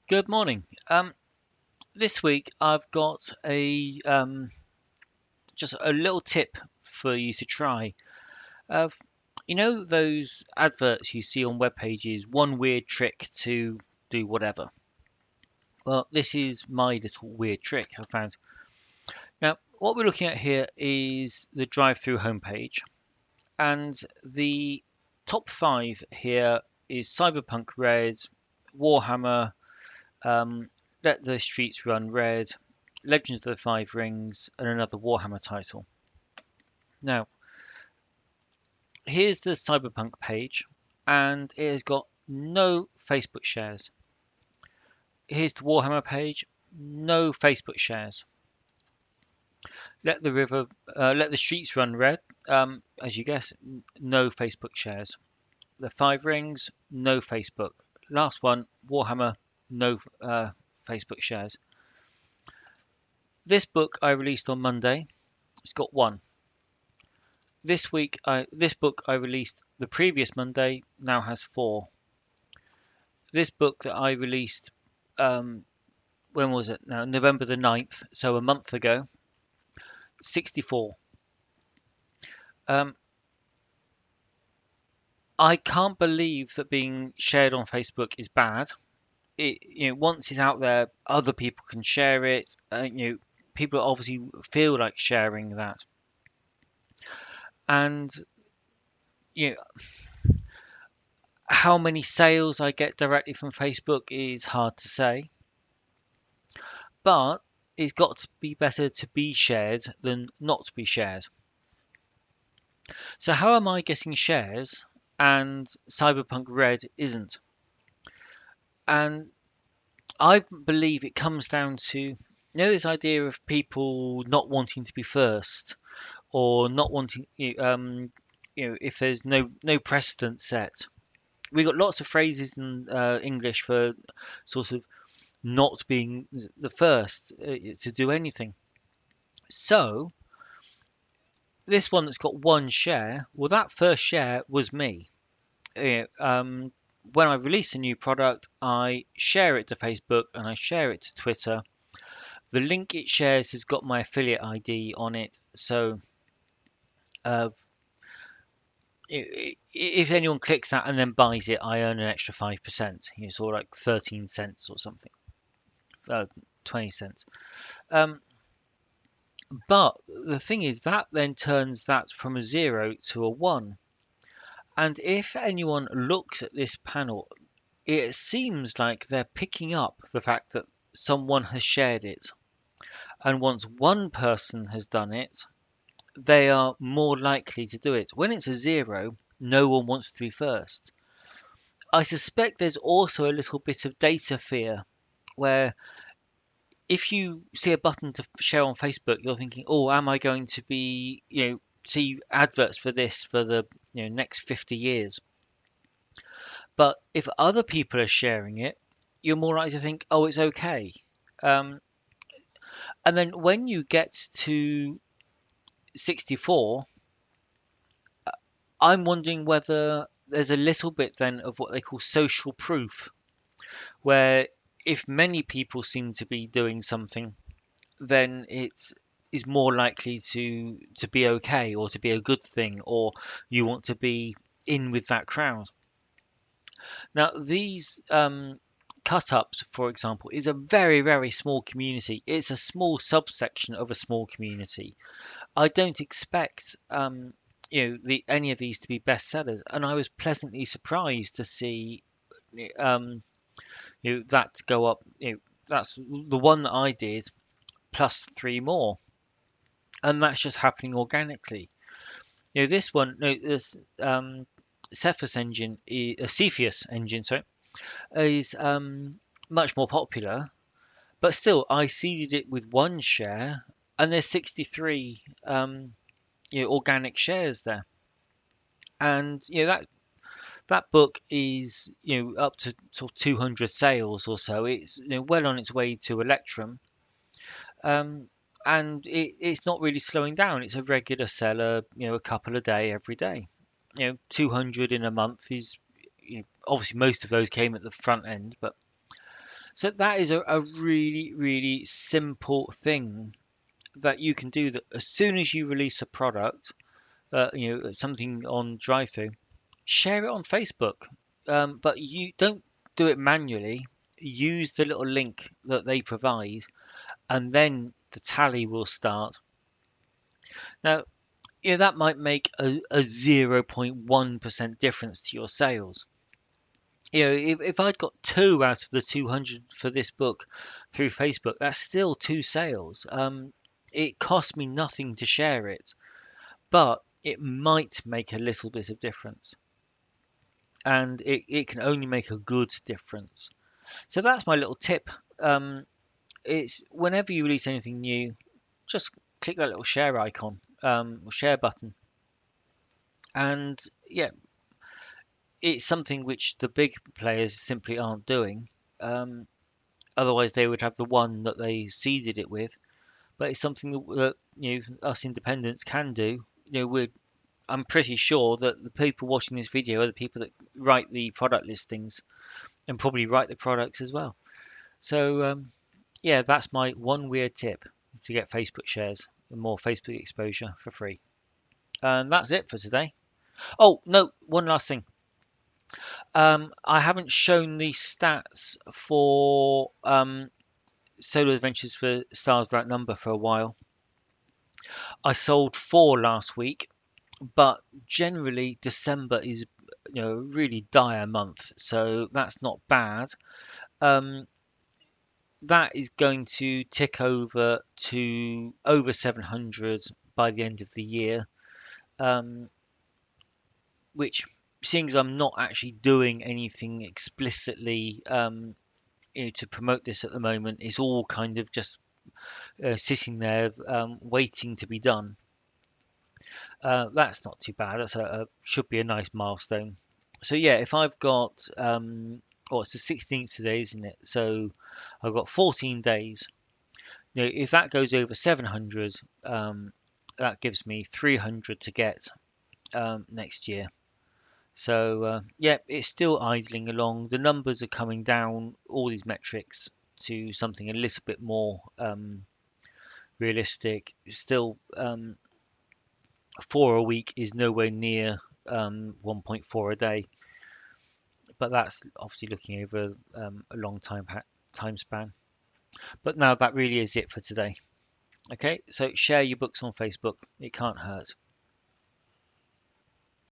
Good morning. This week I've got a just a little tip for you to try. Uh, you know those adverts you see on web pages, one weird trick to do whatever. Well, this is my little weird trick I found. Now, what we're looking at here is the drive-through homepage, and the top five here is Cyberpunk Red, Warhammer, um, Let the Streets Run Red, Legends of the Five Rings, and another Warhammer title. Now, here's the Cyberpunk page, and it has got no Facebook shares. Here's the Warhammer page, no Facebook shares. Let the Streets Run Red, as you guess, no Facebook shares. The Five Rings, no Facebook. Last one, Warhammer, no Facebook shares. This book I released on Monday. It's got one. This book I released the previous Monday now has four. This book that I released, when was it now? November the 9th, so a month ago, 64. Um, I can't believe that being shared on Facebook is bad. Once it's out there, other people can share it. People obviously feel like sharing that, and you know, how many sales I get directly from Facebook is hard to say. But it's got to be better to be shared than not to be shared. So how am I getting shares and Cyberpunk Red isn't? And I believe it comes down to this idea of people not wanting to be first or not wanting if there's no precedent set. We got lots of phrases in English for sort of not being the first to do anything. So this one that's got one share, well, that first share was me. When I release a new product, I share it to Facebook and I share it to Twitter. The link it shares has got my affiliate ID on it, so uh, if anyone clicks that and then buys it, I earn an extra 5%. Sort of like 13 cents or something, 20 cents. Um, but the thing is, that then turns that from a zero to a one. And if anyone looks at this panel, it seems like they're picking up the fact that someone has shared it. And once one person has done it, they are more likely to do it. When it's a zero, no one wants to be first. I suspect there's also a little bit of data fear where if you see a button to share on Facebook, you're thinking, oh, am I going to be, see adverts for this for the next 50 years? But if other people are sharing it, you're more likely to think, oh, it's okay. Um, and then when you get to 64, I'm wondering whether there's a little bit then of what they call social proof, where if many people seem to be doing something, then it is more likely to be okay or to be a good thing, or you want to be in with that crowd. Now, these cut ups, for example, is a very, very small community. It's a small subsection of a small community. I don't expect any of these to be bestsellers, and I was pleasantly surprised to see um, that go up. That's the one that I did plus three more, and that's just happening organically. This one, no, this Cephas engine, Cepheus engine, sorry, is much more popular, but still, I seeded it with one share, and there's 63 organic shares there, and that book is up to sort of 200 sales or so. It's well on its way to Electrum, um, and it's not really slowing down. It's a regular seller, a couple a day every day. 200 in a month is obviously most of those came at the front end, but So that is a really, really simple thing that you can do that as soon as you release a product, something on drive-through, share it on Facebook. But you don't do it manually. Use the little link that they provide, and then the tally will start. Now, yeah, that might make a 0.1% difference to your sales. If I'd got two out of the 200 for this book through Facebook, that's still two sales. It cost me nothing to share it, but it might make a little bit of difference. And it can only make a good difference. So that's my little tip. It's whenever you release anything new, just click that little share icon, or share button. And yeah, it's something which the big players simply aren't doing. Um, Otherwise, they would have the one that they seeded it with. But it's something that us independents can do. I'm pretty sure that the people watching this video are the people that write the product listings and probably write the products as well. So yeah, that's my one weird tip to get Facebook shares and more Facebook exposure for free. And that's it for today. Oh no, one last thing. I haven't shown the stats for solo adventures for Stars Without Number for a while. I sold 4 last week, but generally December is a really dire month, so that's not bad. Um, that is going to tick over to over 700 by the end of the year, um, which, seeing as I'm not actually doing anything explicitly to promote this at the moment, is all kind of just sitting there waiting to be done. That's not too bad. That's should be a nice milestone. So yeah, if I've got it's the 16th today, isn't it? So I've got 14 days. If that goes over 700, that gives me 300 to get next year. So yeah, it's still idling along. The numbers are coming down, all these metrics, to something a little bit more realistic. Still, 4 a week is nowhere near 1.4 a day, but that's obviously looking over a long time span. But now that really is it for today. Okay, so share your books on Facebook. It can't hurt.